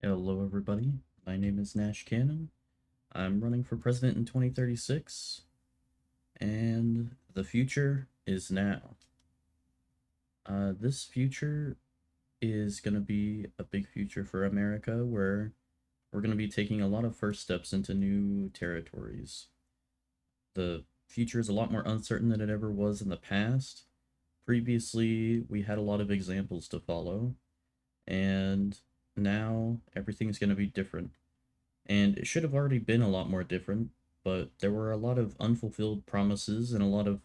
Hello, everybody. My name is Nash Cannon. I'm running for president in 2036, and the future is now. This future is going to be a big future for America where we're going to be taking a lot of first steps into new territories. The future is a lot more uncertain than it ever was in the past. Previously, we had a lot of examples to follow, and now everything's going to be different. And it should have already been a lot more different, but there were a lot of unfulfilled promises and a lot of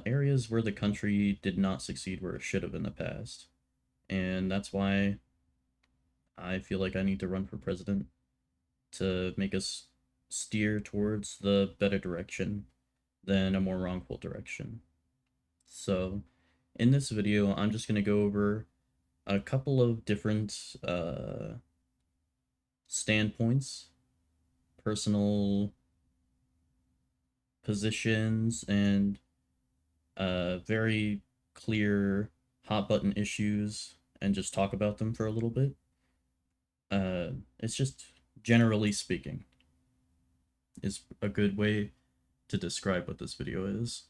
areas where the country did not succeed where it should have in the past. And that's why I feel like I need to run for president to make us steer towards the better direction than a more wrongful direction. So, in this video, I'm just going to go over a couple of different standpoints, personal positions, and very clear hot button issues, and just talk about them for a little bit. It's just generally speaking is a good way to describe what this video is.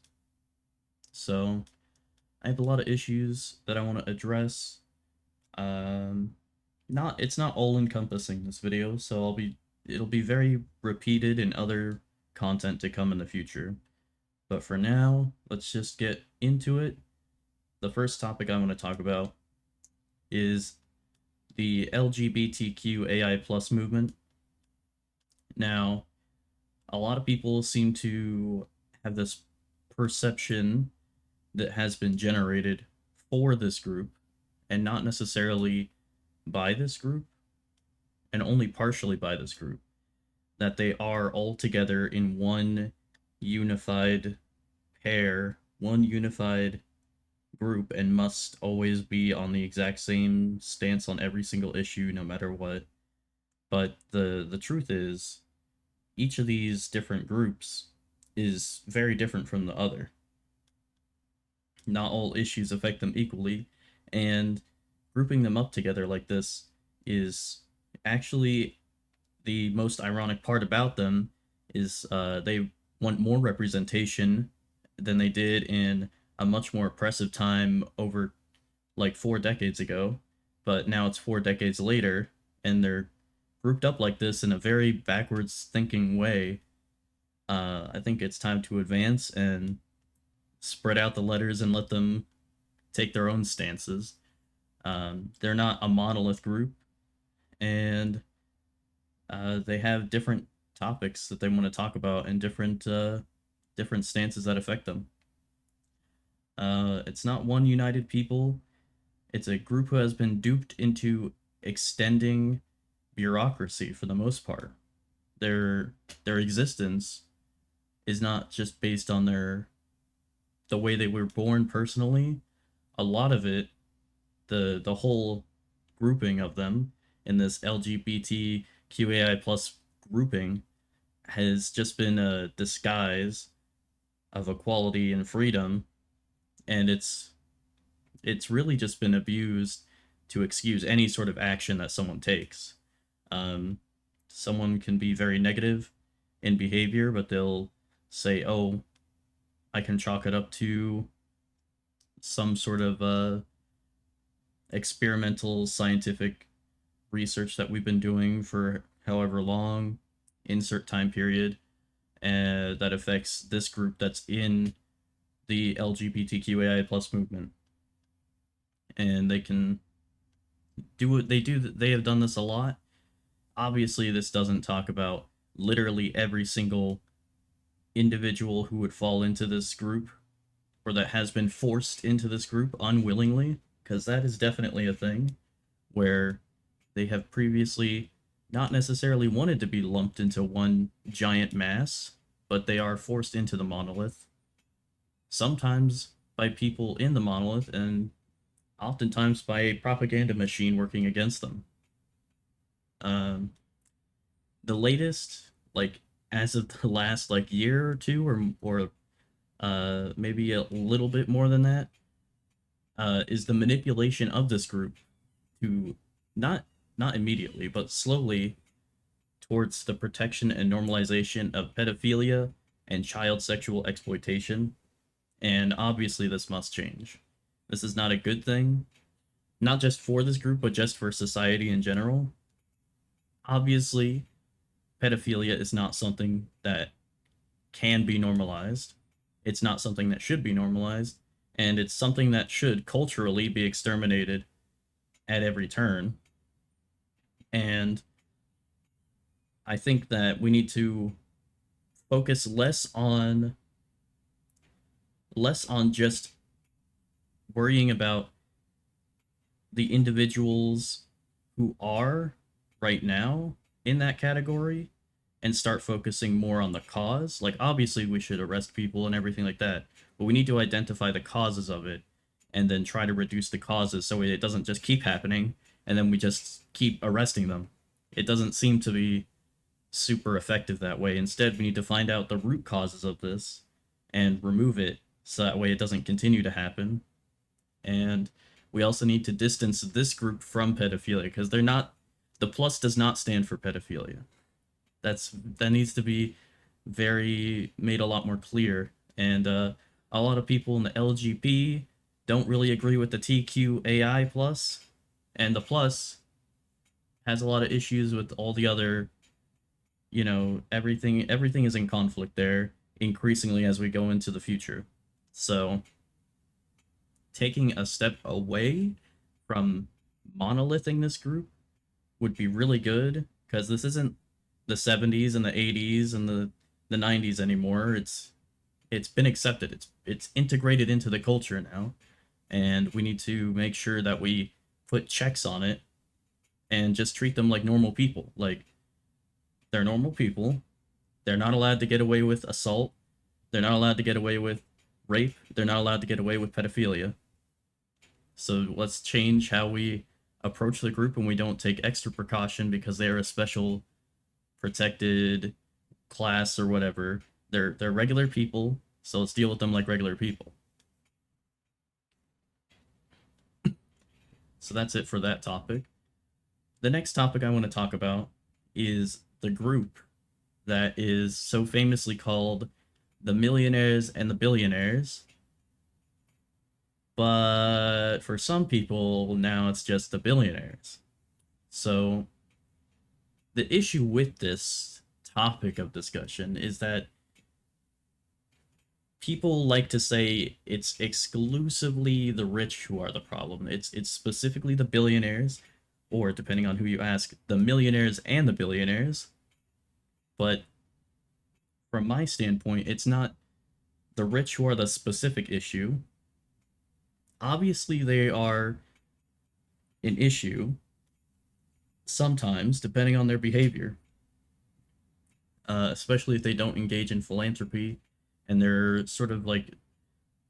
So I have a lot of issues that I want to address. Not It's not all encompassing, this video, so it'll be very repeated in other content to come in the future. But for now, let's just get into it. The first topic I want to talk about is the LGBTQ AI plus movement. Now, a lot of people seem to have this perception that has been generated for this group and not necessarily by this group, and only partially by this group, that they are all together in one unified pair, one unified group, and must always be on the exact same stance on every single issue no matter what. But the truth is, each of these different groups is very different from the other. Not all issues affect them equally, and grouping them up together like this is actually the most ironic part about them. Is they want more representation than they did in a much more oppressive time over like 4 decades ago, but now it's 4 decades later, and they're grouped up like this in a very backwards thinking way. I think it's time to advance and spread out the letters and let them take their own stances. They're not a monolith group, and they have different topics that they want to talk about and different stances that affect them. It's not one united people. It's a group who has been duped into extending bureaucracy for the most part. Their existence is not just based on the way they were born personally. A lot of it, the whole grouping of them in this LGBTQAI plus grouping, has just been a disguise of equality and freedom, and it's really just been abused to excuse any sort of action that someone takes. Um, Someone can be very negative in behavior, but they'll say, "Oh, I can chalk it up to some sort of experimental scientific research that we've been doing for however long, insert time period, and that affects this group that's in the LGBTQAI plus movement." And they can do what they do. They have done this a lot. Obviously, this doesn't talk about literally every single individual who would fall into this group or that has been forced into this group unwillingly, because that is definitely a thing where they have previously not necessarily wanted to be lumped into one giant mass, but they are forced into the monolith, sometimes by people in the monolith, and oftentimes by a propaganda machine working against them. Um, the latest, like as of the last like year or two, or maybe a little bit more than that, is the manipulation of this group to not not immediately, but slowly towards the protection and normalization of pedophilia and child sexual exploitation. And obviously, this must change. This is not a good thing, not just for this group, but just for society in general. Obviously, pedophilia is not something that can be normalized. It's not something that should be normalized. And it's something that should culturally be exterminated at every turn. And I think that we need to focus less on just worrying about the individuals who are right now in that category and start focusing more on the cause. Like, obviously, we should arrest people and everything like that, but we need to identify the causes of it and then try to reduce the causes so it doesn't just keep happening and then we just keep arresting them. It doesn't seem to be super effective that way. Instead, we need to find out the root causes of this and remove it so that way it doesn't continue to happen. And we also need to distance this group from pedophilia because they're not, the plus does not stand for pedophilia. That needs to be very made a lot more clear. And a lot of people in the LGP don't really agree with the TQAI plus, and the plus has a lot of issues with all the other, everything is in conflict there increasingly as we go into the future. So taking a step away from monolithing this group would be really good because this isn't the 70s and the 80s and the 90s anymore. It's been accepted. It's integrated into the culture now, and we need to make sure that we put checks on it and just treat them like normal people. Like, they're normal people. They're not allowed to get away with assault. They're not allowed to get away with rape. They're not allowed to get away with pedophilia. So let's change how we approach the group and we don't take extra precaution because they're a special protected class or whatever. They're regular people, so let's deal with them like regular people. So that's it for that topic. The next topic I want to talk about is the group that is so famously called the millionaires and the billionaires. But for some people, now it's just the billionaires. So the issue with this topic of discussion is that people like to say it's exclusively the rich who are the problem. It's specifically the billionaires, or depending on who you ask, the millionaires and the billionaires. But from my standpoint, it's not the rich who are the specific issue. Obviously, they are an issue sometimes, depending on their behavior, especially if they don't engage in philanthropy and they're sort of like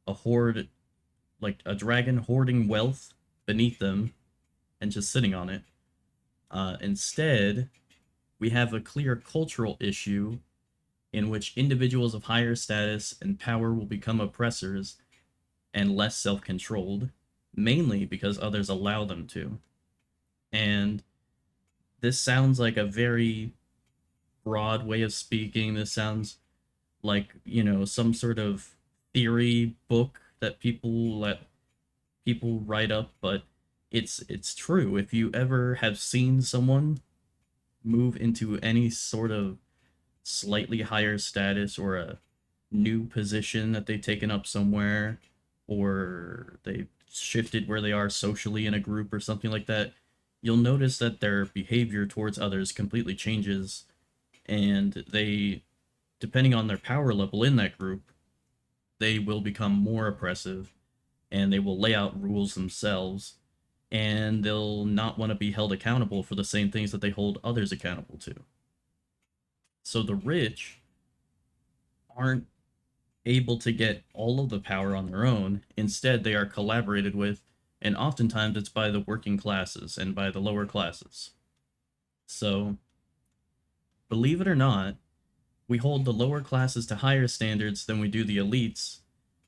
a hoard, like a dragon hoarding wealth beneath them and just sitting on it. Instead, we have a clear cultural issue in which individuals of higher status and power will become oppressors and less self controlled, mainly because others allow them to. And this sounds like a very broad way of speaking. This sounds like, some sort of theory book that people write up, but it's true. If you ever have seen someone move into any sort of slightly higher status or a new position that they've taken up somewhere, or they've shifted where they are socially in a group or something like that, you'll notice that their behavior towards others completely changes, and they, depending on their power level in that group, they will become more oppressive and they will lay out rules themselves, and they'll not want to be held accountable for the same things that they hold others accountable to. So the rich aren't able to get all of the power on their own. Instead, they are collaborated with, and oftentimes it's by the working classes and by the lower classes. So, believe it or not, we hold the lower classes to higher standards than we do the elites,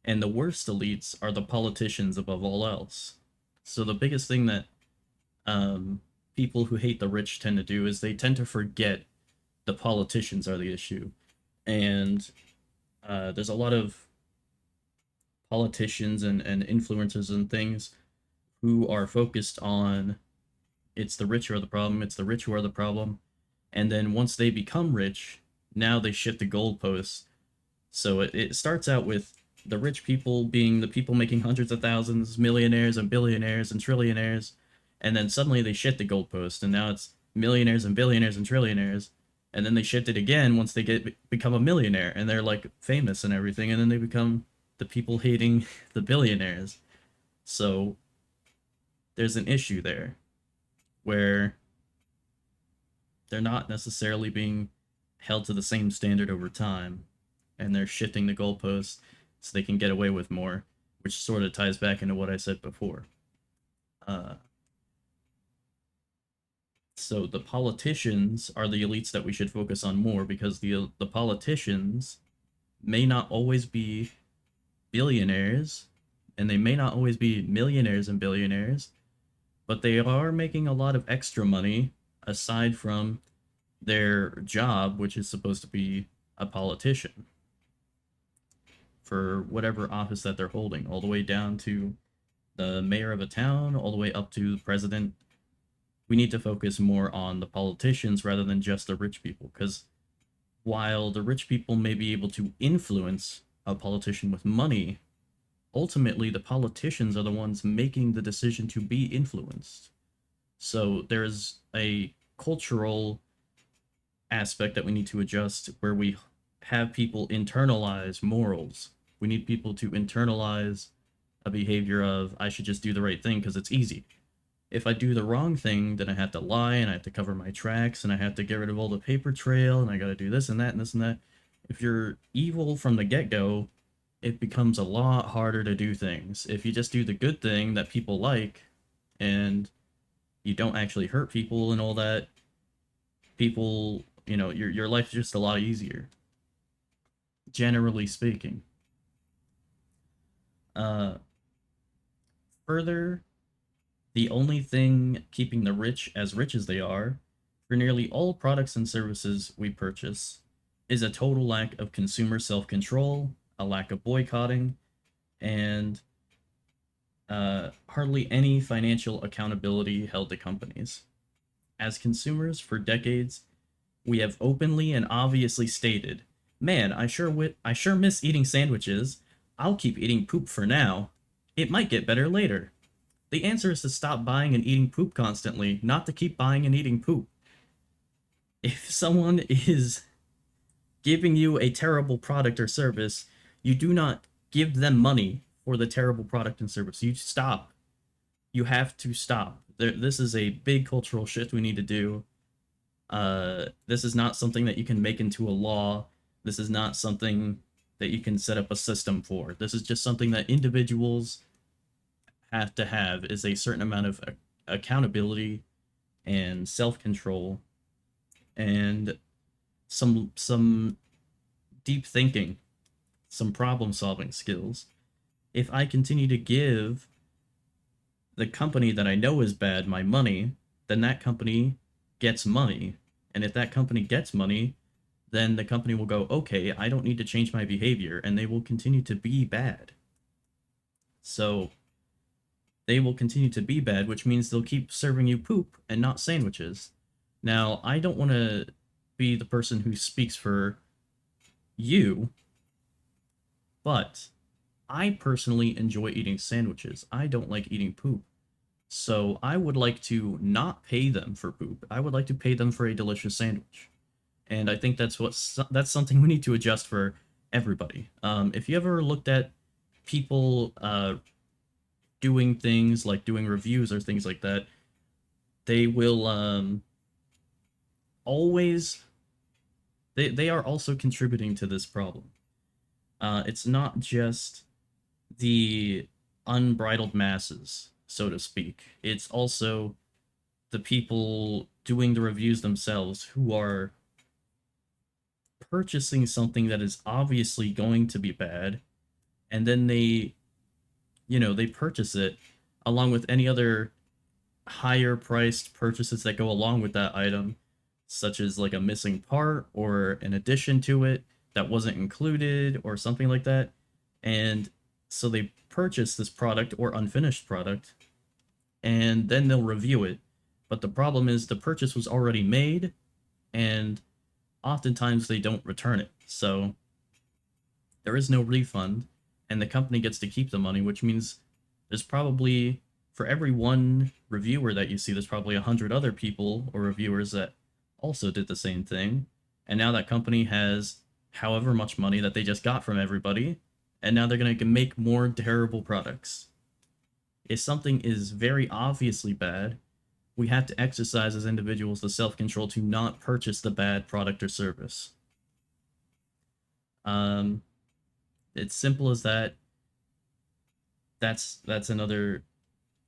and the worst elites are the politicians above all else. So the biggest thing that people who hate the rich tend to do is they tend to forget the politicians are the issue. And there's a lot of politicians and influencers and things who are focused on it's the rich who are the problem, it's the rich who are the problem. And then once they become rich, now they shift the goalposts. So it starts out with the rich people being the people making hundreds of thousands, millionaires and billionaires and trillionaires. And then suddenly they shift the goalpost, and now it's millionaires and billionaires and trillionaires. And then they shift it again once they become a millionaire and they're like famous and everything, and then they become the people hating the billionaires. So there's an issue there where they're not necessarily being held to the same standard over time, and they're shifting the goalposts so they can get away with more, which sort of ties back into what I said before. Uh, so the politicians are the elites that we should focus on more, because the politicians may not always be billionaires, and they may not always be millionaires and billionaires, but they are making a lot of extra money aside from their job, which is supposed to be a politician for whatever office that they're holding, all the way down to the mayor of a town, all the way up to the president. We need to focus more on the politicians rather than just the rich people, because while the rich people may be able to influence a politician with money, ultimately the politicians are the ones making the decision to be influenced. So there's a cultural aspect that we need to adjust, where we have people internalize morals. We need people to internalize a behavior of, I should just do the right thing because it's easy. If I do the wrong thing, then I have to lie, and I have to cover my tracks, and I have to get rid of all the paper trail, and I gotta do this and that and this and that. If you're evil from the get-go, it becomes a lot harder to do things. If you just do the good thing that people like, and you don't actually hurt people and all that, people, your life's just a lot easier, generally speaking. Uh, Further, the only thing keeping the rich as they are, for nearly all products and services we purchase, is a total lack of consumer self-control, a lack of boycotting, and hardly any financial accountability held to companies. As consumers, for decades, we have openly and obviously stated, "Man, I sure miss eating sandwiches. I'll keep eating poop for now. It might get better later." The answer is to stop buying and eating poop constantly, not to keep buying and eating poop. If someone is giving you a terrible product or service, you do not give them money for the terrible product and service. You stop. You have to stop. This is a big cultural shift we need to do. This is not something that you can make into a law. This is not something that you can set up a system for. This is just something that individuals have to have, is a certain amount of accountability and self-control and some deep thinking, some problem-solving skills. If I continue to give the company that I know is bad my money, then that company gets money. And if that company gets money, then the company will go, okay, I don't need to change my behavior, and they will continue to be bad. So they will continue to be bad, which means they'll keep serving you poop and not sandwiches. Now, I don't want to be the person who speaks for you, but I personally enjoy eating sandwiches. I don't like eating poop. So I would like to not pay them for poop. I would like to pay them for a delicious sandwich. And I think that's something we need to adjust for everybody. If you ever looked at people doing things like doing reviews or things like that, they will always they are also contributing to this problem. It's not just the unbridled masses, so to speak. It's also the people doing the reviews themselves who are purchasing something that is obviously going to be bad, and then they purchase it along with any other higher priced purchases that go along with that item, such as like a missing part or an addition to it that wasn't included or something like that. And so they purchase this product or unfinished product, and then they'll review it. But the problem is the purchase was already made, and oftentimes they don't return it. So there is no refund, and the company gets to keep the money, which means there's probably, for every one reviewer that you see, there's probably 100 other people or reviewers that also did the same thing. And now that company has however much money that they just got from everybody, and now they're going to make more terrible products. If something is very obviously bad, we have to exercise as individuals the self-control to not purchase the bad product or service. Um, it's simple as that. That's another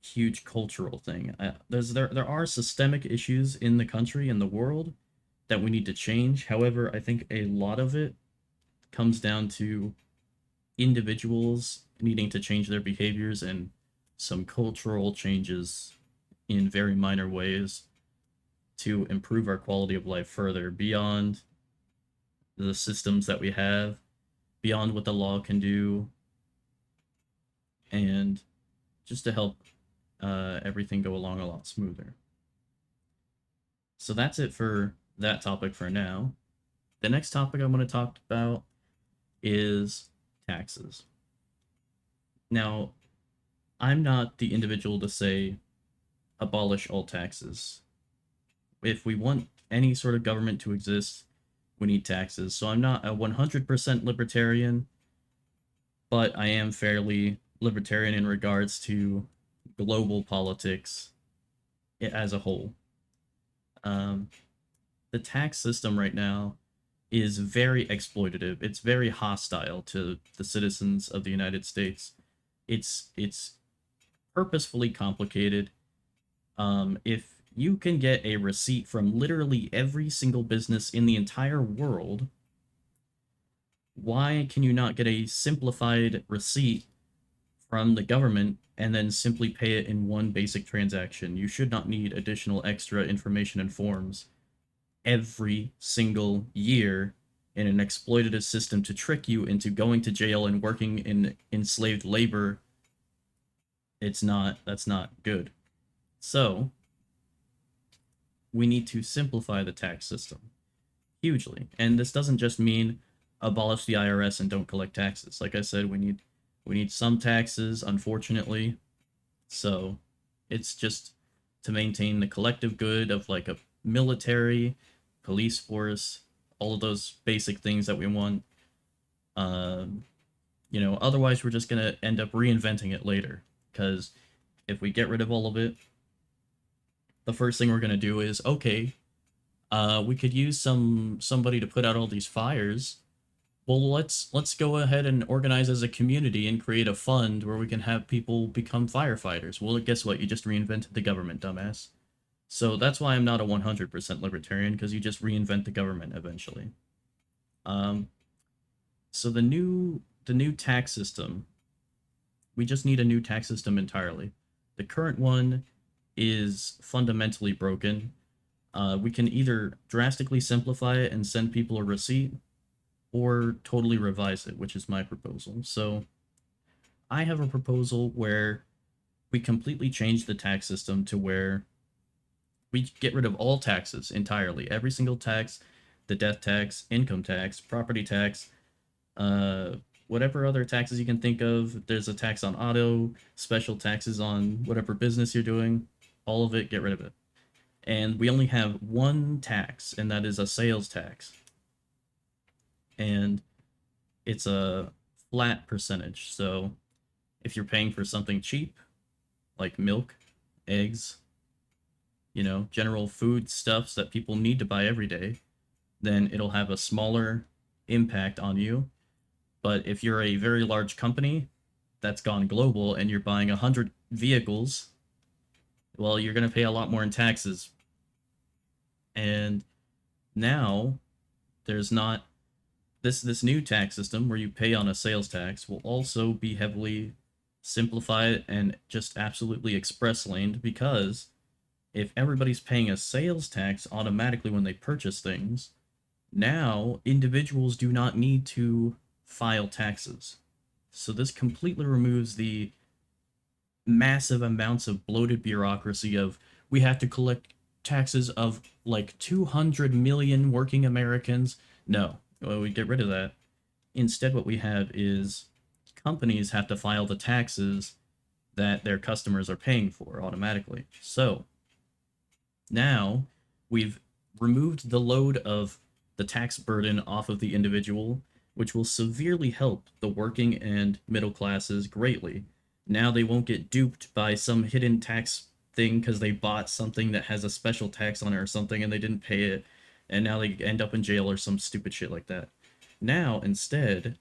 huge cultural thing. There are systemic issues in the country and the world that we need to change. However, I think a lot of it comes down to individuals needing to change their behaviors and some cultural changes in very minor ways to improve our quality of life further beyond the systems that we have, beyond what the law can do, and just to help everything go along a lot smoother. So that's it for that topic for now. The next topic I want to talk about is taxes. Now, I'm not the individual to say abolish all taxes. If we want any sort of government to exist, we need taxes. So I'm not a 100% libertarian, but I am fairly libertarian in regards to global politics as a whole. The tax system right now is very exploitative. It's very hostile to the citizens of the United States. It's purposefully complicated. If you can get a receipt from literally every single business in the entire world, why can you not get a simplified receipt from the government and then simply pay it in one basic transaction? You should not need additional extra information and forms every single year in an exploitative system to trick you into going to jail and working in enslaved labor. That's not good. So, we need to simplify the tax system hugely. And this doesn't just mean abolish the IRS and don't collect taxes. Like I said, we need some taxes, unfortunately. So, it's just to maintain the collective good of like a military, police force, all of those basic things that we want. Otherwise we're just gonna end up reinventing it later. Because if we get rid of all of it, the first thing we're gonna do is, okay, we could use somebody to put out all these fires. Well, let's go ahead and organize as a community and create a fund where we can have people become firefighters. Well, guess what? You just reinvented the government, dumbass. So that's why I'm not a 100% libertarian, because you just reinvent the government eventually. So the new tax system, we just need a new tax system entirely. The current one is fundamentally broken. We can either drastically simplify it and send people a receipt, or totally revise it, which is my proposal. So I have a proposal where we completely change the tax system to where we get rid of all taxes entirely. Every single tax, the death tax, income tax, property tax, whatever other taxes you can think of. There's a tax on auto, special taxes on whatever business you're doing. All of it, get rid of it. And we only have one tax, and that is a sales tax. And it's a flat percentage. So if you're paying for something cheap, like milk, eggs, general food stuffs that people need to buy every day, then it'll have a smaller impact on you. But if you're a very large company that's gone global and you're buying 100 vehicles, well, you're going to pay a lot more in taxes. And now there's not this new tax system where you pay on a sales tax will also be heavily simplified and just absolutely express laned, because If everybody's paying a sales tax automatically when they purchase things, now individuals do not need to file taxes. So this completely removes the massive amounts of bloated bureaucracy of we have to collect taxes of like 200 million working Americans. No, well, we get rid of that. Instead, what we have is companies have to file the taxes that their customers are paying for automatically. So now we've removed the load of the tax burden off of the individual, which will severely help the working and middle classes greatly. Now they won't get duped by some hidden tax thing because they bought something that has a special tax on it or something and they didn't pay it, and now they end up in jail or some stupid shit like that. Now, instead,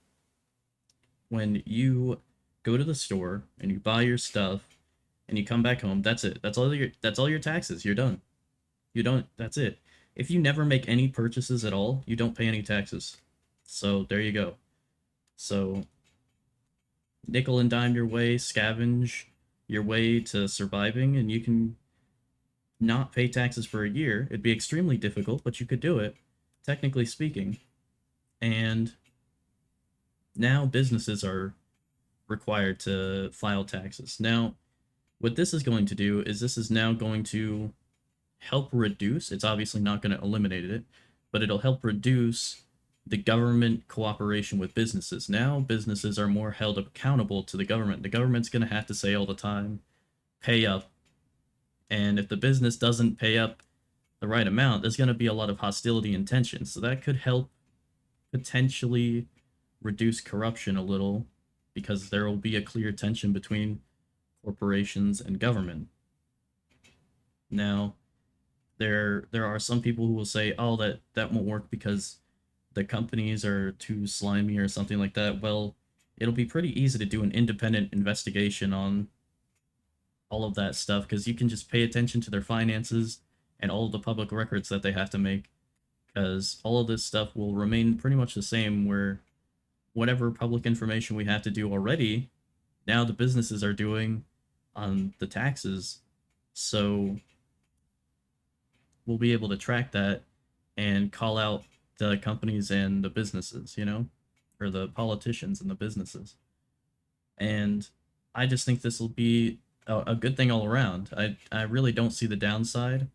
when you go to the store and you buy your stuff and you come back home, that's it. That's all your taxes. You're done. You don't, that's it. If you never make any purchases at all, you don't pay any taxes. So there you go. So nickel and dime your way, scavenge your way to surviving, and you can not pay taxes for a year. It'd be extremely difficult, but you could do it, technically speaking. And now businesses are required to file taxes. Now, what this is going to do is this is now going to help reduce, it's obviously not going to eliminate it, but it'll help reduce the government cooperation with businesses. Now businesses are more held accountable to the government. The government's going to have to say all the time, pay up. And if the business doesn't pay up the right amount, there's going to be a lot of hostility and tension. So that could help potentially reduce corruption a little because there will be a clear tension between corporations and government. Now, there are some people who will say, "Oh, that won't work because the companies are too slimy or something like that." Well, it'll be pretty easy to do an independent investigation on all of that stuff because you can just pay attention to their finances and all of the public records that they have to make because all of this stuff will remain pretty much the same where whatever public information we have to do already, now the businesses are doing on the taxes. So we'll be able to track that and call out the companies and the businesses, or the politicians and the businesses. And I just think this will be a good thing all around. I really don't see the downside.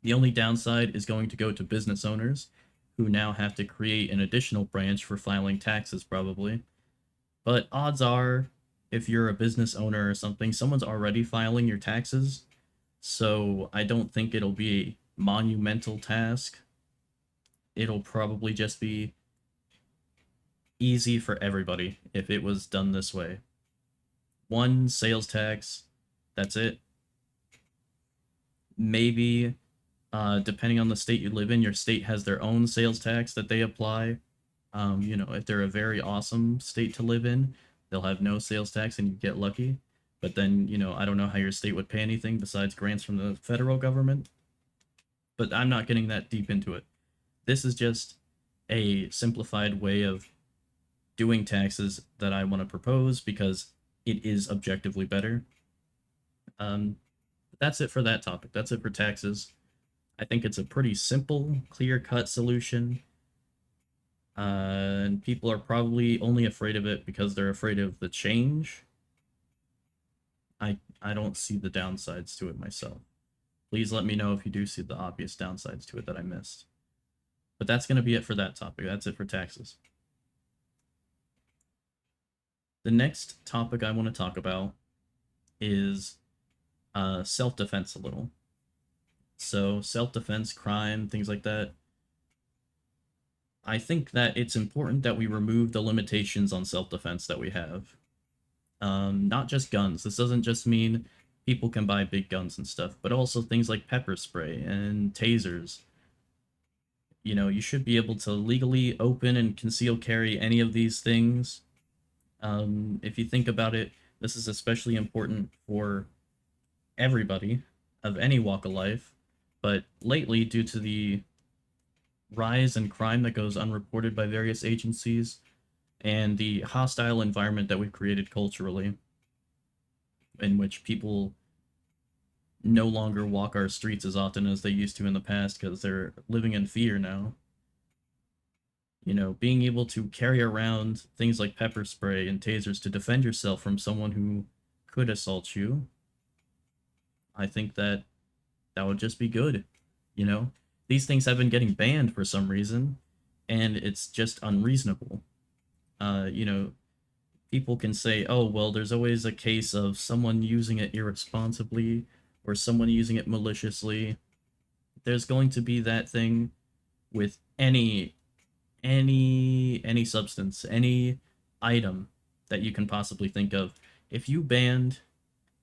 The only downside is going to go to business owners who now have to create an additional branch for filing taxes, probably. But odds are, if you're a business owner or something, someone's already filing your taxes. So I don't think it'll be a monumental task. It'll probably just be easy for everybody if it was done this way. One sales tax, that's it. Maybe, depending on the state you live in, your state has their own sales tax that they apply. If they're a very awesome state to live in, they'll have no sales tax and you get lucky. But then, I don't know how your state would pay anything besides grants from the federal government. But I'm not getting that deep into it. This is just a simplified way of doing taxes that I want to propose because it is objectively better. That's it for that topic. That's it for taxes. I think it's a pretty simple, clear-cut solution. And people are probably only afraid of it because they're afraid of the change. I don't see the downsides to it myself. Please let me know if you do see the obvious downsides to it that I missed. But that's going to be it for that topic. That's it for taxes. The next topic I want to talk about is self-defense a little. So self-defense, crime, things like that. I think that it's important that we remove the limitations on self-defense that we have. Not just guns. This doesn't just mean people can buy big guns and stuff, but also things like pepper spray and tasers. You should be able to legally open and conceal carry any of these things. If you think about it, this is especially important for everybody of any walk of life. But lately, due to the rise in crime that goes unreported by various agencies and the hostile environment that we've created culturally, in which people no longer walk our streets as often as they used to in the past because they're living in fear now. You know, being able to carry around things like pepper spray and tasers to defend yourself from someone who could assault you, I think that that would just be good. You know, these things have been getting banned for some reason, and it's just unreasonable. You know, people can say, oh, well, there's always a case of someone using it irresponsibly or someone using it maliciously. There's going to be that thing with any substance, any item that you can possibly think of. If you banned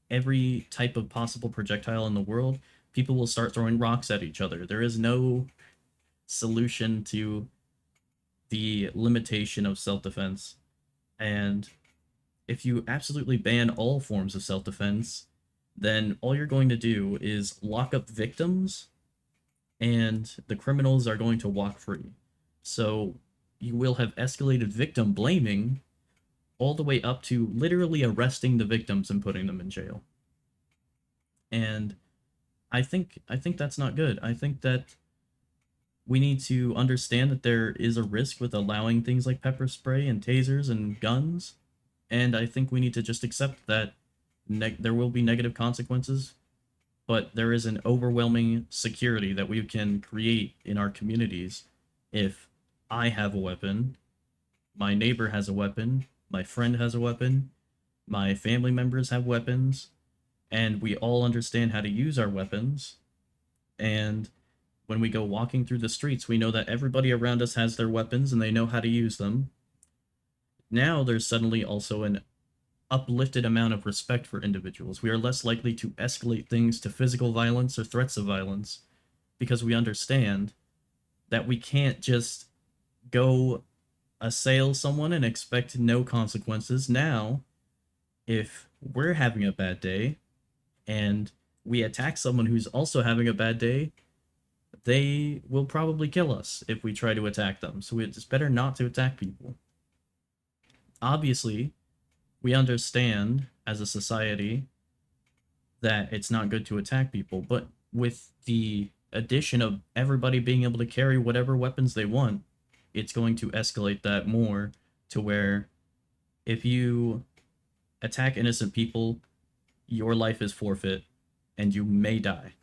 every type of possible projectile in the world, people will start throwing rocks at each other. There is no solution to the limitation of self-defense. And if you absolutely ban all forms of self-defense, then all you're going to do is lock up victims and the criminals are going to walk free. So you will have escalated victim blaming all the way up to literally arresting the victims and putting them in jail. And I think that's not good. I think that we need to understand that there is a risk with allowing things like pepper spray and tasers and guns, and I think we need to just accept that there will be negative consequences, but there is an overwhelming security that we can create in our communities if I have a weapon, my neighbor has a weapon, my friend has a weapon, my family members have weapons, and we all understand how to use our weapons. And when we go walking through the streets, we know that everybody around us has their weapons and they know how to use them. Now there's suddenly also an uplifted amount of respect for individuals. We are less likely to escalate things to physical violence or threats of violence because we understand that we can't just go assail someone and expect no consequences. Now, if we're having a bad day and we attack someone who's also having a bad day, they will probably kill us if we try to attack them. So it's better not to attack people. Obviously, we understand as a society that it's not good to attack people, but with the addition of everybody being able to carry whatever weapons they want, it's going to escalate that more to where if you attack innocent people, your life is forfeit and you may die.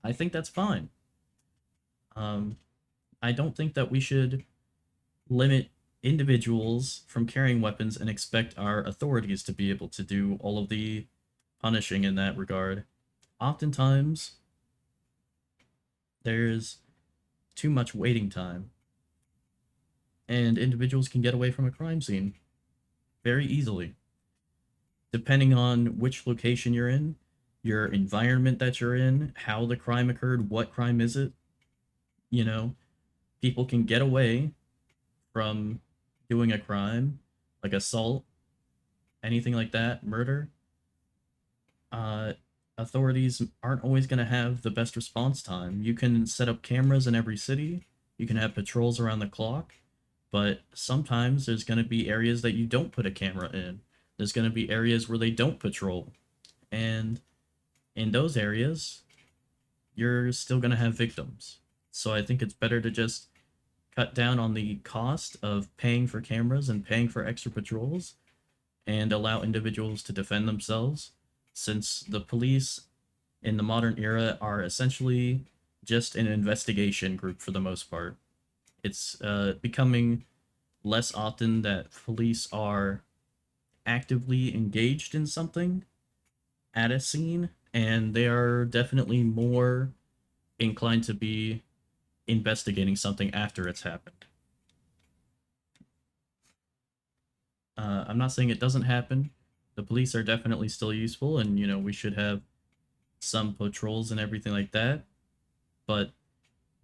I think that's fine. Um, I don't think that we should limit individuals from carrying weapons and expect our authorities to be able to do all of the punishing in that regard. Oftentimes, there's too much waiting time, and individuals can get away from a crime scene very easily. Depending on which location you're in, your environment that you're in, how the crime occurred, what crime is it, you know, people can get away from doing a crime like assault, anything like that, murder. uh, Authorities aren't always going to have the best response time. You can set up cameras in every city, you can have patrols around the clock, but sometimes there's going to be areas that you don't put a camera in. There's going to be areas where they don't patrol. And in those areas, you're still going to have victims. So I think it's better to just cut down on the cost of paying for cameras and paying for extra patrols and allow individuals to defend themselves, since the police in the modern era are essentially just an investigation group for the most part. It's becoming less often that police are actively engaged in something at a scene, and they are definitely more inclined to be investigating something after it's happened. I'm not saying it doesn't happen. The police are definitely still useful, and you know we should have some patrols and everything like that. But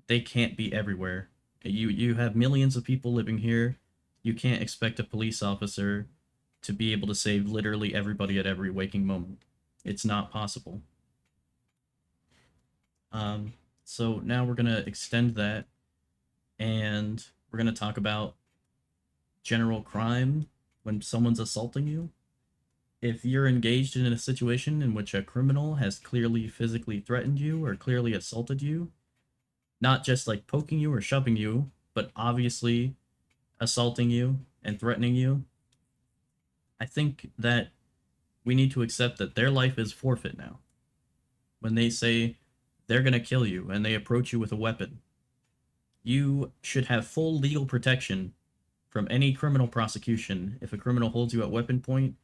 they can't be everywhere. You have millions of people living here. You can't expect a police officer to be able to save literally everybody at every waking moment. It's not possible. Um, so now we're gonna extend that, and we're gonna talk about general crime when someone's assaulting you. If you're engaged in a situation in which a criminal has clearly physically threatened you or clearly assaulted you, not just like poking you or shoving you, but obviously assaulting you and threatening you, I think that we need to accept that their life is forfeit now. When they say they're going to kill you and they approach you with a weapon, you should have full legal protection from any criminal prosecution if a criminal holds you at weapon point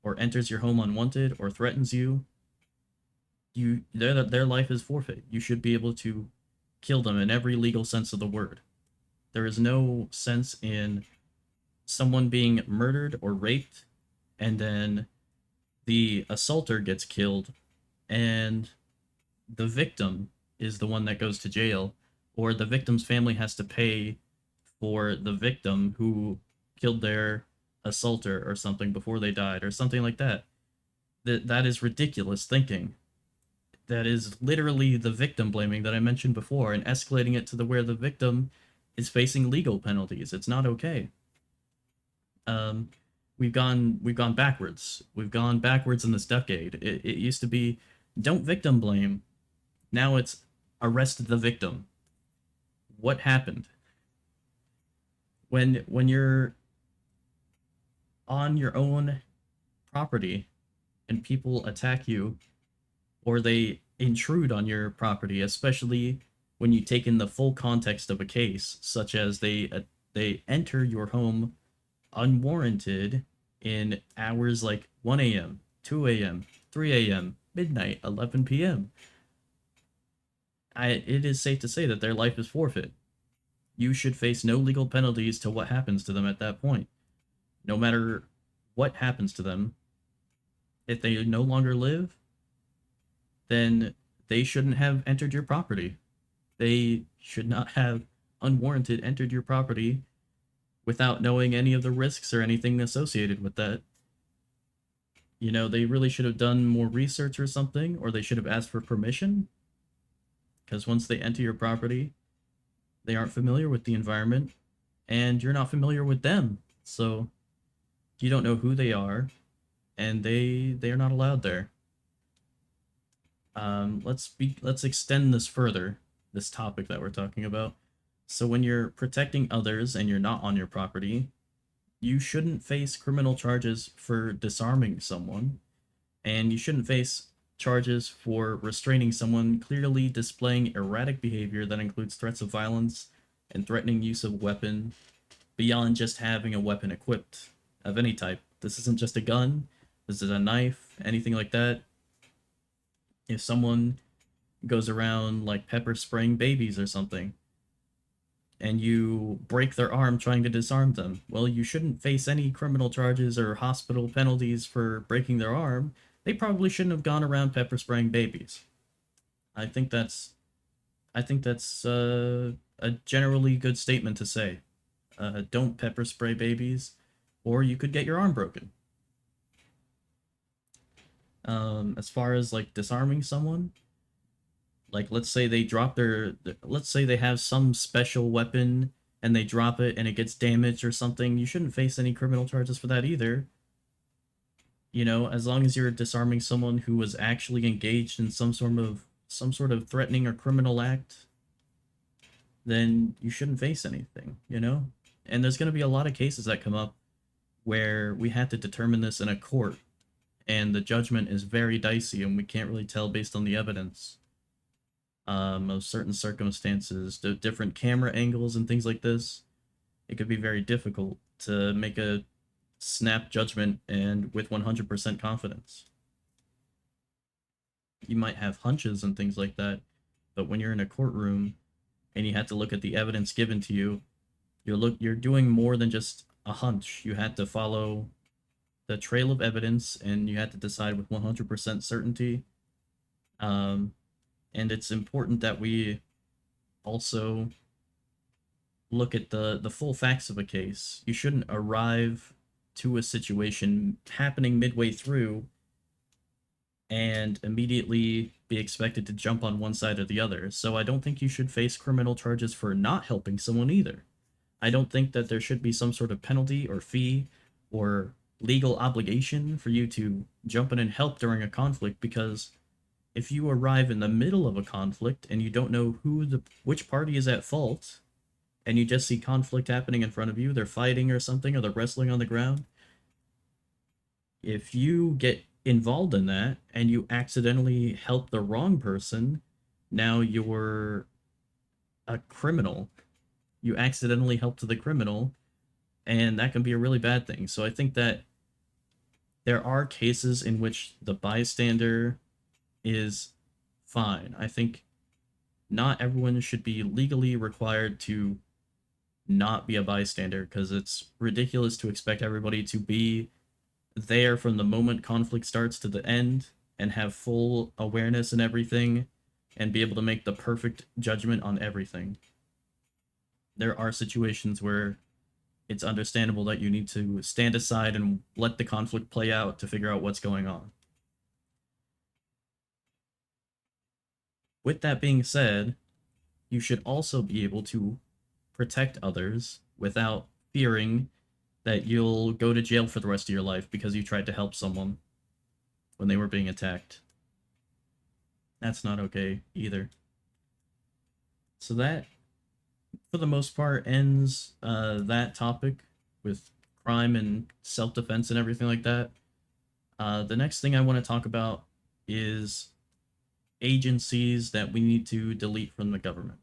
or enters your home unwanted or threatens you. Their life is forfeit. You should be able to kill them in every legal sense of the word. There is no sense in someone being murdered or raped and then the assaulter gets killed and the victim is the one that goes to jail, or the victim's family has to pay for the victim who killed their assaulter or something before they died, or something like that. That is ridiculous thinking. That is literally the victim blaming that I mentioned before and escalating it to the where the victim is facing legal penalties. It's not okay. Um, we've gone backwards. We've gone backwards in this decade. It used to be don't victim blame. Now it's arrest the victim. What happened? When you're on your own property and people attack you or they intrude on your property, especially when you take in the full context of a case, such as they enter your home unwarranted in hours like 1 a.m., 2 a.m., 3 a.m., midnight, 11 p.m. It is safe to say that their life is forfeit. You should face no legal penalties to what happens to them at that point. No matter what happens to them, if they no longer live, then they shouldn't have entered your property. They should not have unwarranted entered your property without knowing any of the risks or anything associated with that. You know, they really should have done more research or something, or they should have asked for permission. Because once they enter your property, they aren't familiar with the environment, and you're not familiar with them. So you don't know who they are, and they are not allowed there. Let's extend this further, this topic that we're talking about. So when you're protecting others and you're not on your property, you shouldn't face criminal charges for disarming someone, and you shouldn't face charges for restraining someone clearly displaying erratic behavior that includes threats of violence and threatening use of weapon beyond just having a weapon equipped of any type. This isn't just a gun, this is a knife, anything like that. If someone goes around like pepper spraying babies or something, and you break their arm trying to disarm them, well, you shouldn't face any criminal charges or hospital penalties for breaking their arm. They probably shouldn't have gone around pepper spraying babies. I think that's a generally good statement to say. Don't pepper spray babies, or you could get your arm broken. As far as like disarming someone, like let's say they drop let's say they have some special weapon and they drop it and it gets damaged or something, you shouldn't face any criminal charges for that either. You know, as long as you're disarming someone who was actually engaged in some sort of threatening or criminal act, then you shouldn't face anything, you know? And there's going to be a lot of cases that come up where we have to determine this in a court and the judgment is very dicey and we can't really tell based on the evidence of certain circumstances, the different camera angles and things like this. It could be very difficult to make a snap judgment and with 100% confidence. You might have hunches and things like that, but when you're in a courtroom and you have to look at the evidence given to you, you're doing more than just a hunch. You had to follow the trail of evidence and you had to decide with 100% certainty. And it's important that we also look at the full facts of a case. You shouldn't arrive to a situation happening midway through and immediately be expected to jump on one side or the other. So I don't think you should face criminal charges for not helping someone either. I don't think that there should be some sort of penalty or fee or legal obligation for you to jump in and help during a conflict, because if you arrive in the middle of a conflict and you don't know which party is at fault, and you just see conflict happening in front of you, they're fighting or something, or they're wrestling on the ground, if you get involved in that and you accidentally help the wrong person, now you're a criminal. You accidentally helped the criminal, and that can be a really bad thing. So I think that there are cases in which the bystander is fine. I think not everyone should be legally required to not be a bystander, because it's ridiculous to expect everybody to be there from the moment conflict starts to the end and have full awareness and everything and be able to make the perfect judgment on everything. There are situations where it's understandable that you need to stand aside and let the conflict play out to figure out what's going on. With that being said, you should also be able to protect others without fearing that you'll go to jail for the rest of your life because you tried to help someone when they were being attacked. That's not okay either. So that, for the most part, ends that topic with crime and self-defense and everything like that. The next thing I want to talk about is agencies that we need to delete from the government.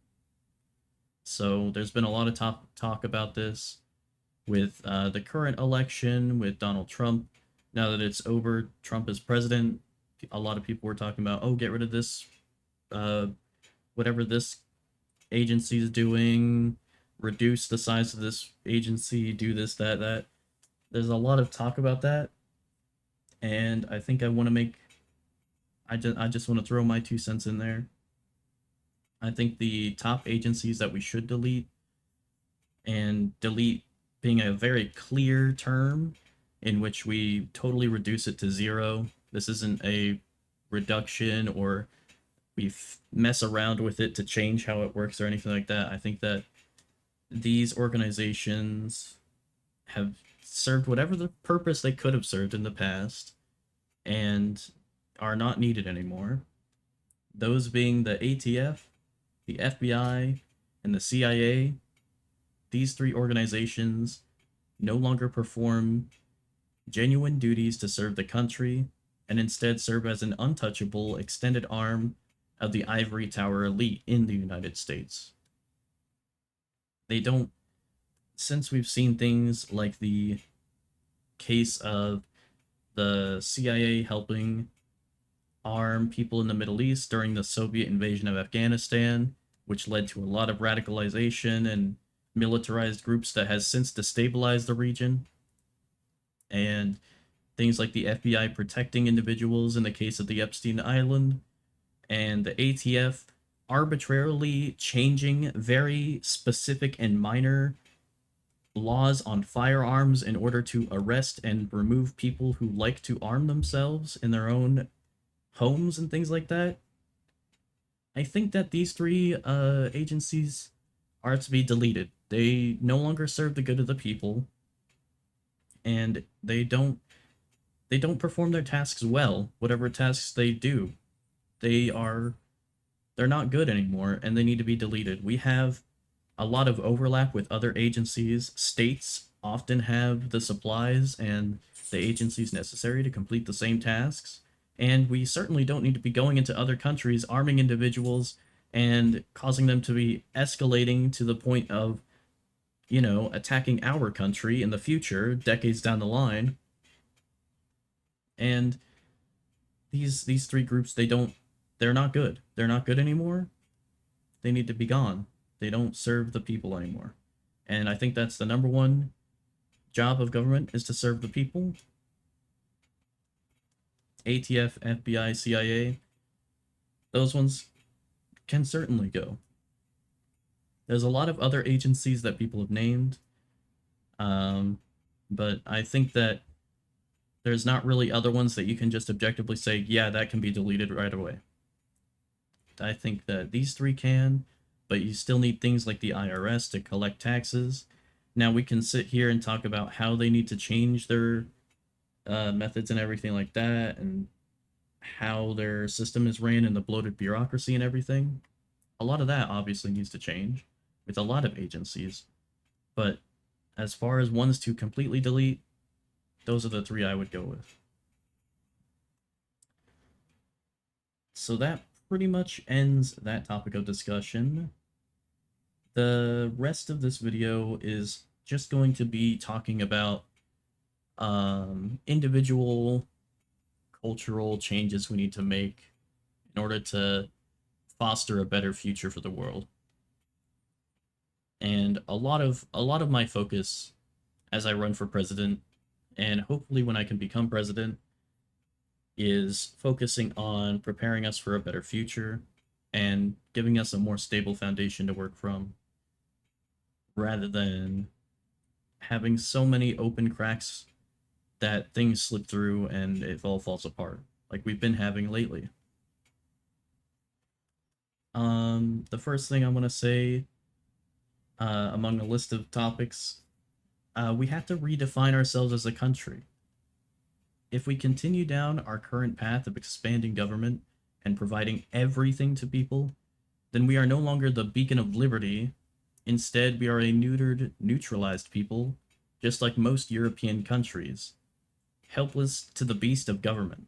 So there's been a lot of talk about this with the current election with Donald Trump. Now that it's over, Trump is president. A lot of people were talking about, oh, get rid of this, uh, whatever this agency is doing, reduce the size of this agency, do this, that, that. There's a lot of talk about that, and I think I want to make. I just want to throw my 2 cents in there. I think the top agencies that we should delete, and delete being a very clear term in which we totally reduce it to zero. This isn't a reduction or we mess around with it to change how it works or anything like that. I think that these organizations have served whatever the purpose they could have served in the past and are not needed anymore. Those being the ATF, the FBI, and the CIA. These three organizations no longer perform genuine duties to serve the country and instead serve as an untouchable extended arm of the ivory tower elite in the United States. They don't, since we've seen things like the case of the CIA helping arm people in the Middle East during the Soviet invasion of Afghanistan, which led to a lot of radicalization and militarized groups that has since destabilized the region, and things like the FBI protecting individuals in the case of the Epstein Island, and the ATF arbitrarily changing very specific and minor laws on firearms in order to arrest and remove people who like to arm themselves in their own homes and things like that. I think that these three agencies are to be deleted. They no longer serve the good of the people, and they don't perform their tasks well. Whatever tasks they do, they are they're not good anymore, and they need to be deleted. We have a lot of overlap with other agencies. States often have the supplies and the agencies necessary to complete the same tasks, and we certainly don't need to be going into other countries, arming individuals, and causing them to be escalating to the point of, attacking our country in the future, decades down the line. And these three groups, they're not good. They're not good anymore. They need to be gone. They don't serve the people anymore. And I think that's the number one job of government, is to serve the people. ATF, FBI, CIA, those ones can certainly go. There's a lot of other agencies that people have named, um, but I think that there's not really other ones that you can just objectively say, yeah, that can be deleted right away. I think that these three can, but you still need things like the IRS to collect taxes. Now we can sit here and talk about how they need to change their methods and everything like that, and how their system is ran and the bloated bureaucracy and everything. A lot of that obviously needs to change with a lot of agencies. But as far as ones to completely delete, those are the three I would go with. So that pretty much ends that topic of discussion. The rest of this video is just going to be talking about individual cultural changes we need to make in order to foster a better future for the world. And a lot of my focus as I run for president, and hopefully when I can become president, is focusing on preparing us for a better future and giving us a more stable foundation to work from, rather than having so many open cracks that things slip through and it all falls apart, like we've been having lately. The first thing I want to say, among a list of topics, we have to redefine ourselves as a country. If we continue down our current path of expanding government and providing everything to people, then we are no longer the beacon of liberty. Instead, we are a neutered, neutralized people, just like most European countries, helpless to the beast of government.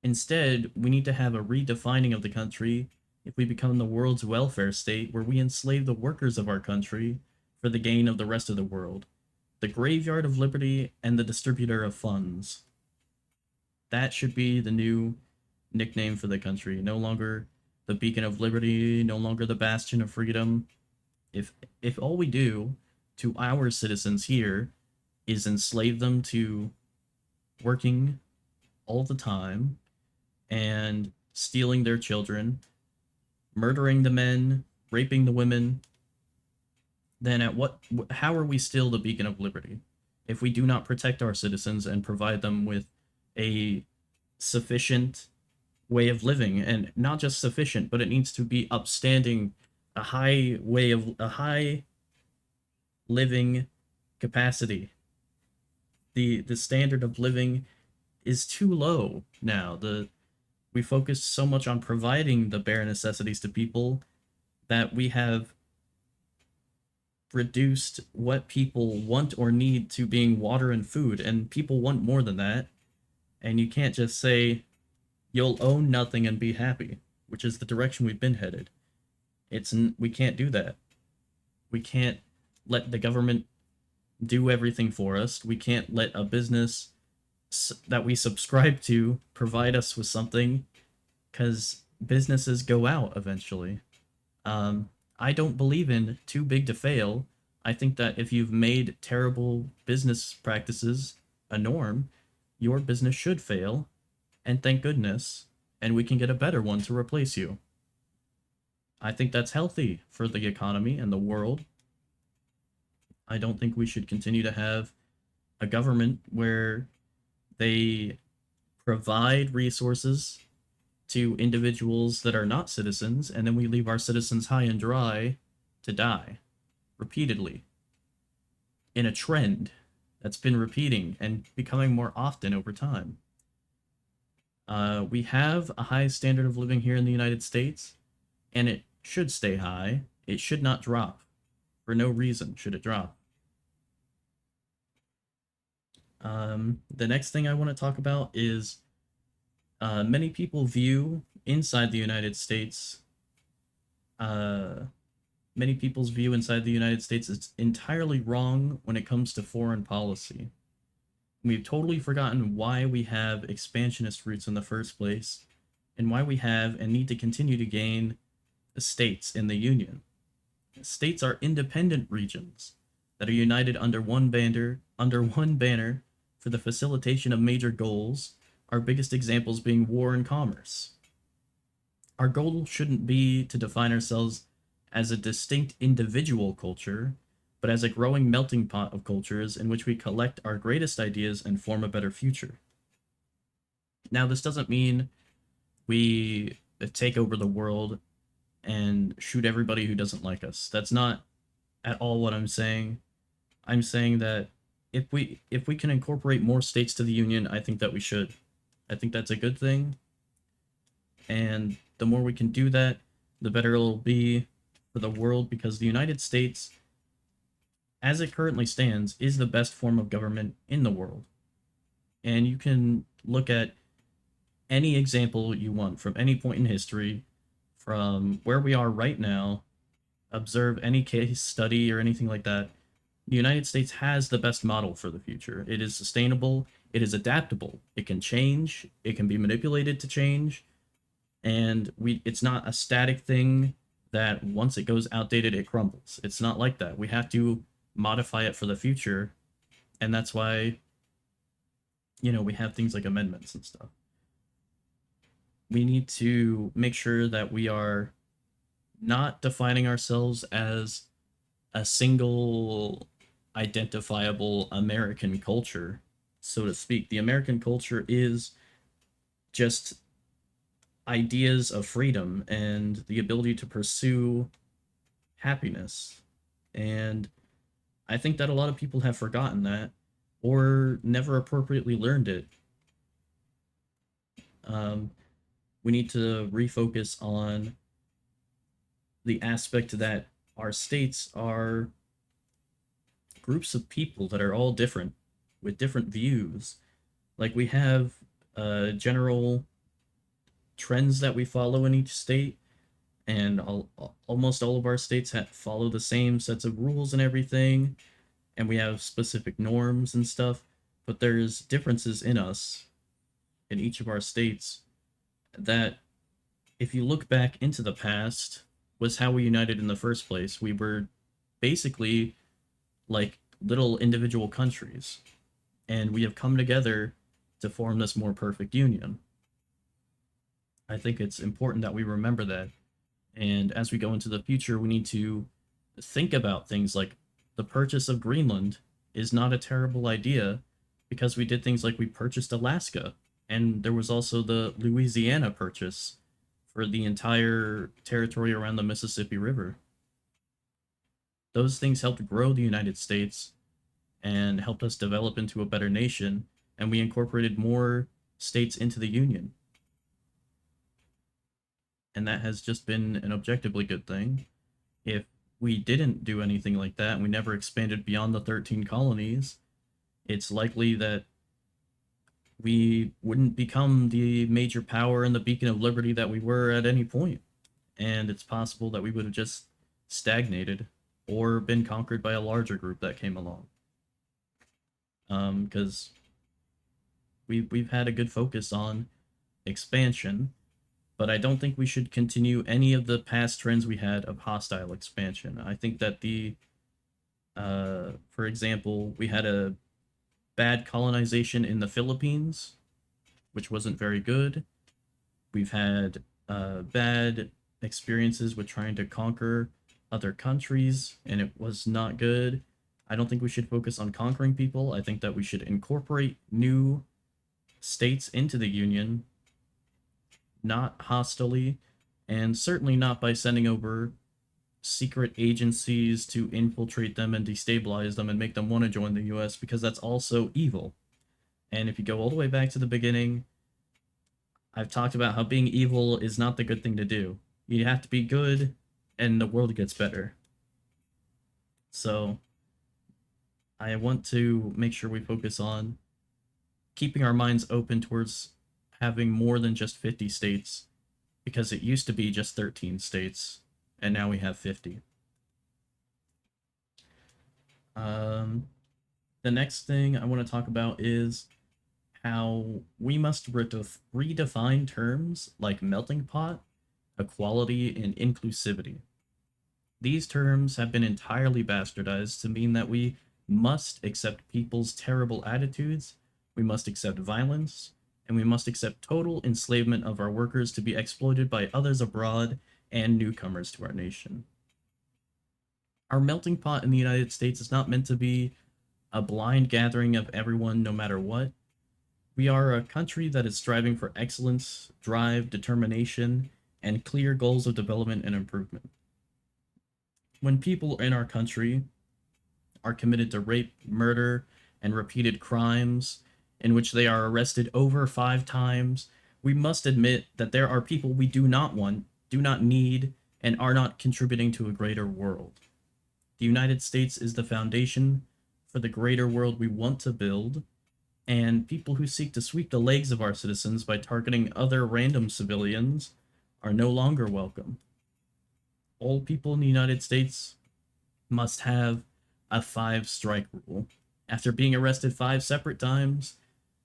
Instead, we need to have a redefining of the country if we become the world's welfare state where we enslave the workers of our country for the gain of the rest of the world, the graveyard of liberty and the distributor of funds. That should be the new nickname for the country. No longer the beacon of liberty, no longer the bastion of freedom. If all we do to our citizens here is enslave them to working all the time and stealing their children, murdering the men, raping the women, then how are we still the beacon of liberty if we do not protect our citizens and provide them with a sufficient way of living? And not just sufficient, but it needs to be upstanding, a high living capacity. The standard of living is too low now. We focus so much on providing the bare necessities to people that we have reduced what people want or need to being water and food, and people want more than that. And you can't just say you'll own nothing and be happy, which is the direction we've been headed. We can't do that. We can't let the government do everything for us. We can't let a business that we subscribe to provide us with something, because businesses go out eventually. I don't believe in too big to fail. I think that if you've made terrible business practices a norm, your business should fail, and thank goodness, and we can get a better one to replace you. I think that's healthy for the economy and the world. I don't think we should continue to have a government where they provide resources to individuals that are not citizens, and then we leave our citizens high and dry to die repeatedly in a trend that's been repeating and becoming more often over time. We have a high standard of living here in the United States, and it should stay high. It should not drop. For no reason should it drop. The next thing I want to talk about is many people view inside the United States, many people's view inside the United States is entirely wrong when it comes to foreign policy. We've totally forgotten why we have expansionist roots in the first place, and why we have and need to continue to gain states in the Union. States are independent regions that are united under one banner for the facilitation of major goals, our biggest examples being war and commerce. Our goal shouldn't be to define ourselves as a distinct individual culture, but as a growing melting pot of cultures in which we collect our greatest ideas and form a better future. Now, this doesn't mean we take over the world and shoot everybody who doesn't like us. That's not at all what I'm saying. I'm saying that if we can incorporate more states to the union, I think that we should. I think that's a good thing, and the more we can do that, the better it'll be for the world, because the United States, as it currently stands, is the best form of government in the world. And you can look at any example you want from any point in history, from where we are right now, observe any case study or anything like that. The United States has the best model for the future. It is sustainable, it is adaptable, it can change, it can be manipulated to change, and it's not a static thing that once it goes outdated it crumbles. It's not like that. We have to modify it for the future, and that's why we have things like amendments and stuff. We need to make sure that we are not defining ourselves as a single identifiable American culture, so to speak. The American culture is just ideas of freedom and the ability to pursue happiness. And I think that a lot of people have forgotten that or never appropriately learned it. Um, we need to refocus on the aspect that our states are groups of people that are all different with different views. Like we have general trends that we follow in each state, and almost all of our states follow the same sets of rules and everything, and we have specific norms and stuff. But there's differences in us in each of our states that, if you look back into the past, was how we united in the first place. We were basically like little individual countries, and we have come together to form this more perfect union. I think it's important that we remember that. And as we go into the future, we need to think about things like the purchase of Greenland is not a terrible idea, because we did things like we purchased Alaska, and there was also the Louisiana purchase for the entire territory around the Mississippi River. Those things helped grow the United States and helped us develop into a better nation, and we incorporated more states into the Union. And that has just been an objectively good thing. If we didn't do anything like that and we never expanded beyond the 13 colonies, it's likely that we wouldn't become the major power and the beacon of liberty that we were at any point. And it's possible that we would have just stagnated or been conquered by a larger group that came along. Because we've had a good focus on expansion, but I don't think we should continue any of the past trends we had of hostile expansion. I think that for example, we had a bad colonization in the Philippines, which wasn't very good. We've had bad experiences with trying to conquer other countries, and it was not good. I don't think we should focus on conquering people. I think that we should incorporate new states into the Union, not hostilely, and certainly not by sending over secret agencies to infiltrate them and destabilize them and make them want to join the US, because that's also evil. And if you go all the way back to the beginning, I've talked about how being evil is not the good thing to do. You have to be good, and the world gets better. So, I want to make sure we focus on keeping our minds open towards having more than just 50 states, because it used to be just 13 states, and now we have 50. The next thing I want to talk about is how we must redefine terms like melting pot, equality, and inclusivity. These terms have been entirely bastardized to mean that we must accept people's terrible attitudes, we must accept violence, and we must accept total enslavement of our workers to be exploited by others abroad and newcomers to our nation. Our melting pot in the United States is not meant to be a blind gathering of everyone no matter what. We are a country that is striving for excellence, drive, determination, and clear goals of development and improvement. When people in our country are committed to rape, murder, and repeated crimes in which they are arrested over 5 times, we must admit that there are people we do not want, do not need, and are not contributing to a greater world. The United States is the foundation for the greater world we want to build, and people who seek to sweep the legs of our citizens by targeting other random civilians are no longer welcome. All people in the United States must have a 5 strike rule. After being arrested 5 separate times,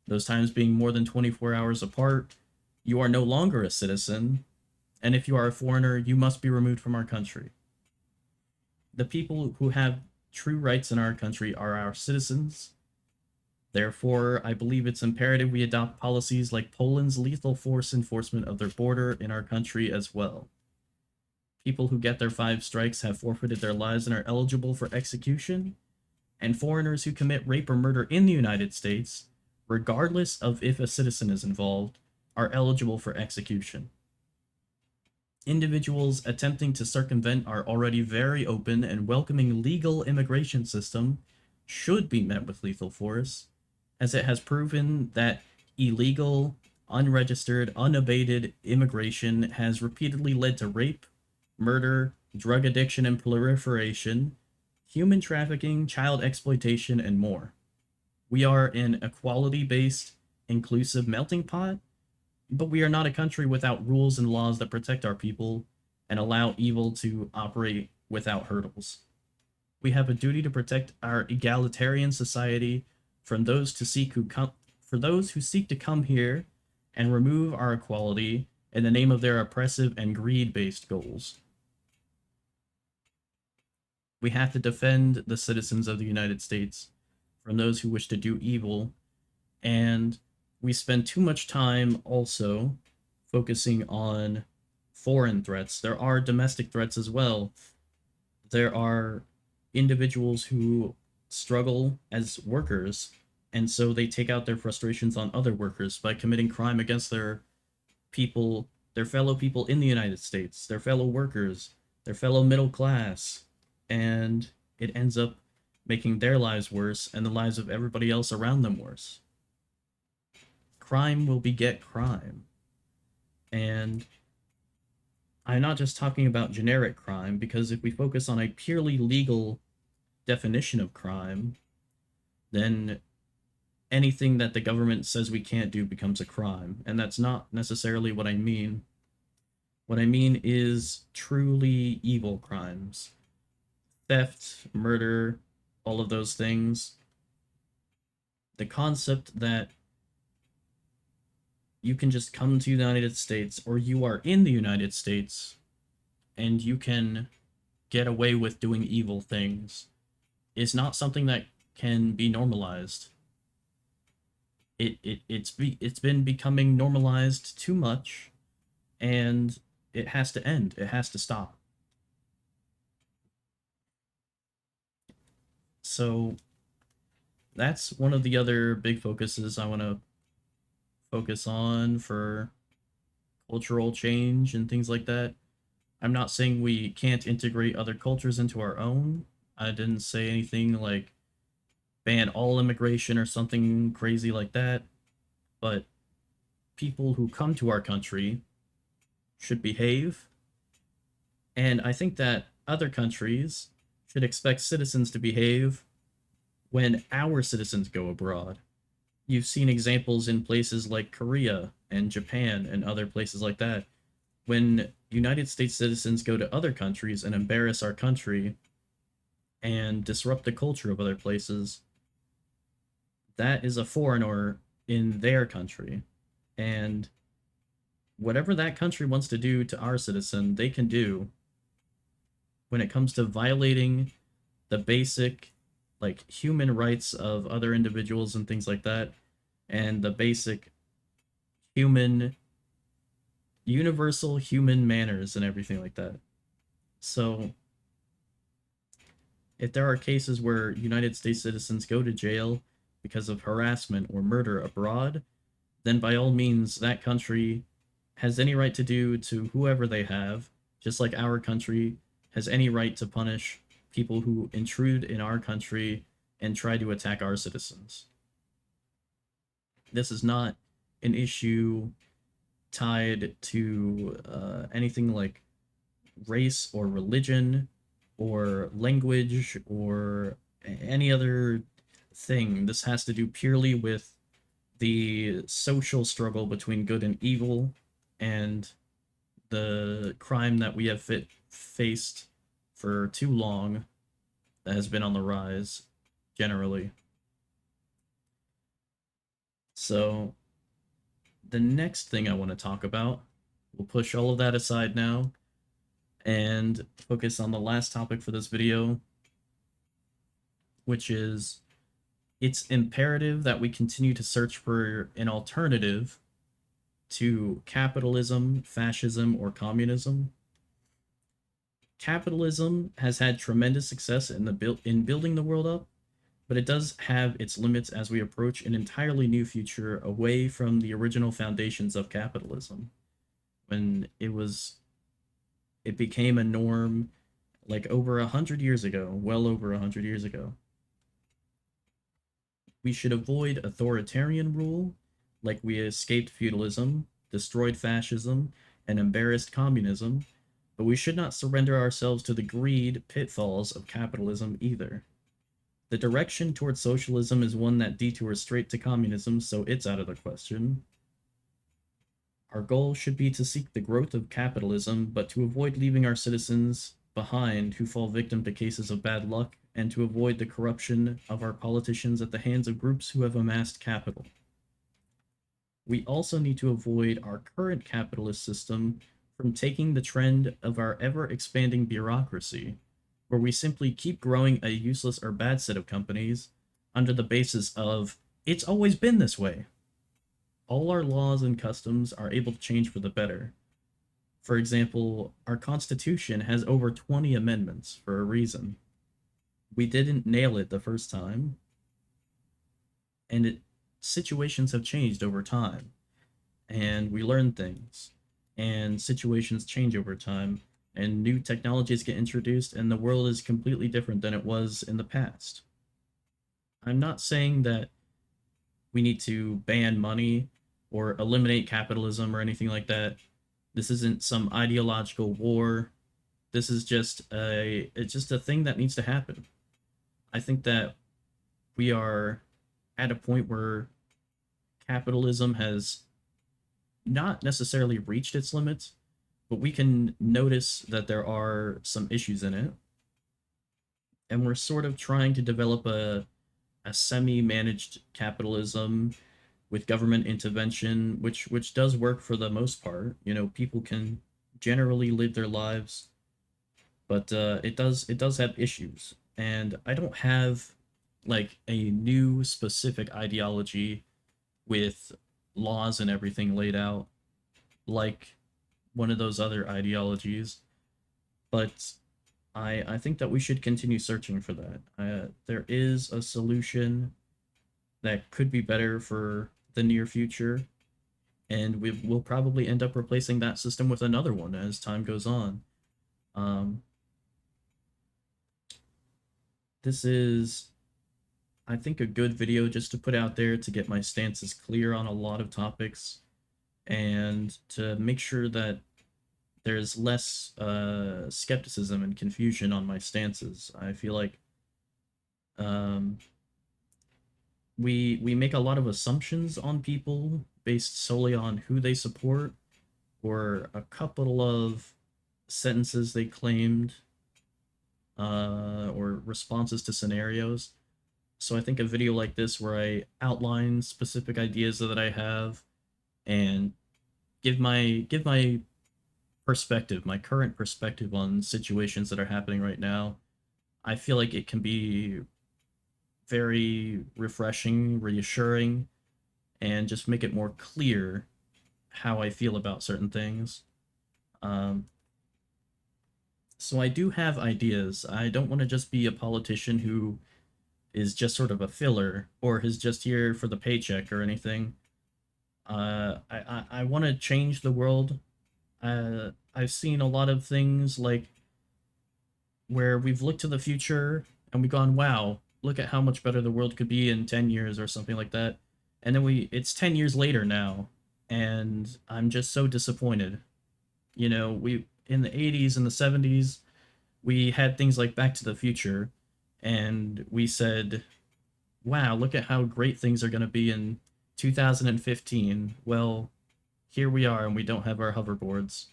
those times being more than 24 hours apart, you are no longer a citizen, and if you are a foreigner, you must be removed from our country. The people who have true rights in our country are our citizens. Therefore, I believe it's imperative we adopt policies like Poland's lethal force enforcement of their border in our country as well. People who get their 5 strikes have forfeited their lives and are eligible for execution, and foreigners who commit rape or murder in the United States, regardless of if a citizen is involved, are eligible for execution. Individuals attempting to circumvent our already very open and welcoming legal immigration system should be met with lethal force, as it has proven that illegal, unregistered, unabated immigration has repeatedly led to rape, murder, drug addiction and proliferation, human trafficking, child exploitation, and more. We are an equality-based, inclusive melting pot, but we are not a country without rules and laws that protect our people and allow evil to operate without hurdles. We have a duty to protect our egalitarian society from those to seek who come for those who seek to come here and remove our equality in the name of their oppressive and greed-based goals. We have to defend the citizens of the United States from those who wish to do evil, and we spend too much time also focusing on foreign threats. There are domestic threats as well. There are individuals who struggle as workers, and so they take out their frustrations on other workers by committing crime against their people, their fellow people in the United States, their fellow workers, their fellow middle class, and it ends up making their lives worse and the lives of everybody else around them worse. Crime will beget crime. And I'm not just talking about generic crime, because if we focus on a purely legal definition of crime, then anything that the government says we can't do becomes a crime. And that's not necessarily what I mean. What I mean is truly evil crimes. Theft, murder, all of those things. The concept that you can just come to the United States, or you are in the United States, and you can get away with doing evil things, is not something that can be normalized. It's been becoming normalized too much, and it has to end. It has to stop. So that's one of the other big focuses I want to focus on for cultural change and things like that. I'm not saying we can't integrate other cultures into our own. I didn't say anything like ban all immigration or something crazy like that, but people who come to our country should behave, and I think that other countries should expect citizens to behave when our citizens go abroad. You've seen examples in places like Korea and Japan and other places like that. When United States citizens go to other countries and embarrass our country and disrupt the culture of other places, that is a foreigner in their country. And whatever that country wants to do to our citizen, they can do. When it comes to violating the basic, like, human rights of other individuals and things like that, and the basic human, universal human manners and everything like that. So if there are cases where United States citizens go to jail because of harassment or murder abroad, then by all means that country has any right to do to whoever they have, just like our country has any right to punish people who intrude in our country and try to attack our citizens. This is not an issue tied to anything like race or religion or language or any other thing. This has to do purely with the social struggle between good and evil and the crime that we have faced for too long that has been on the rise generally. So, the next thing I want to talk about, we'll push all of that aside now and focus on the last topic for this video, which is it's imperative that we continue to search for an alternative to capitalism, fascism, or communism. Capitalism has had tremendous success in building the world up, but it does have its limits as we approach an entirely new future away from the original foundations of capitalism. When it became a norm like over 100 years ago, well over 100 years ago. We should avoid authoritarian rule, like we escaped feudalism, destroyed fascism, and embarrassed communism, but we should not surrender ourselves to the greed pitfalls of capitalism either. The direction towards socialism is one that detours straight to communism, so it's out of the question. Our goal should be to seek the growth of capitalism, but to avoid leaving our citizens behind who fall victim to cases of bad luck, and to avoid the corruption of our politicians at the hands of groups who have amassed capital. We also need to avoid our current capitalist system from taking the trend of our ever-expanding bureaucracy, where we simply keep growing a useless or bad set of companies under the basis of, it's always been this way. All our laws and customs are able to change for the better. For example, our Constitution has over 20 amendments for a reason. We didn't nail it the first time, and situations have changed over time, and we learn things, and situations change over time, and new technologies get introduced, and the world is completely different than it was in the past. I'm not saying that we need to ban money or eliminate capitalism or anything like that. This isn't some ideological war. This is it's just a thing that needs to happen. I think that we are at a point where capitalism has not necessarily reached its limits, but we can notice that there are some issues in it. And we're sort of trying to develop a semi-managed capitalism with government intervention, which does work for the most part. You know, people can generally live their lives, but it does have issues. And I don't have like a new specific ideology with laws and everything laid out like one of those other ideologies, but I think that we should continue searching for that. There is a solution that could be better for the near future, and we'll probably end up replacing that system with another one as time goes on. This is, I think, a good video just to put out there to get my stances clear on a lot of topics and to make sure that there's less skepticism and confusion on my stances. I feel like we make a lot of assumptions on people based solely on who they support or a couple of sentences they claimed or responses to scenarios. So I think a video like this where I outline specific ideas that I have and give my perspective, my current perspective on situations that are happening right now, I feel like it can be very refreshing, reassuring, and just make it more clear how I feel about certain things. So I do have ideas. I don't want to just be a politician who is just sort of a filler or is just here for the paycheck or anything. I want to change the world. I've seen a lot of things like where we've looked to the future and we've gone, wow, look at how much better the world could be in 10 years or something like that. And then it's 10 years later now, and I'm just so disappointed. You know, we in the 80s and the 70s, we had things like Back to the Future, and we said, wow, look at how great things are going to be in 2015. Well, here we are, and we don't have our hoverboards.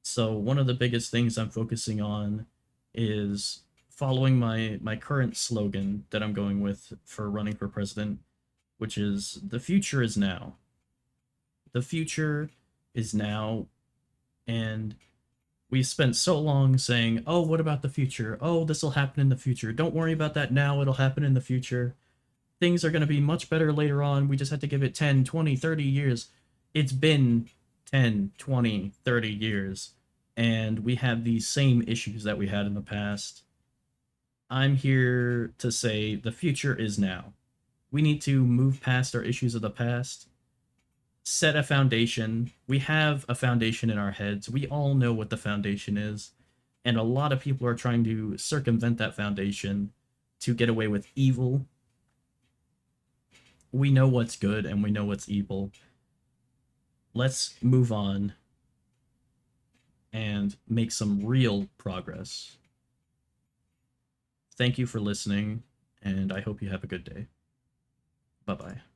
So one of the biggest things I'm focusing on is following my current slogan that I'm going with for running for president, which is the future is now. The future is now, and we spent so long saying, "Oh, what about the future? Oh, this will happen in the future. Don't worry about that now, it'll happen in the future. Things are going to be much better later on. We just have to give it 10, 20, 30 years." It's been 10, 20, 30 years, and we have these same issues that we had in the past. I'm here to say the future is now. We need to move past our issues of the past, set a foundation. We have a foundation in our heads. We all know what the foundation is, and a lot of people are trying to circumvent that foundation to get away with evil. We know what's good and we know what's evil. Let's move on and make some real progress. Thank you for listening, and I hope you have a good day. Bye bye.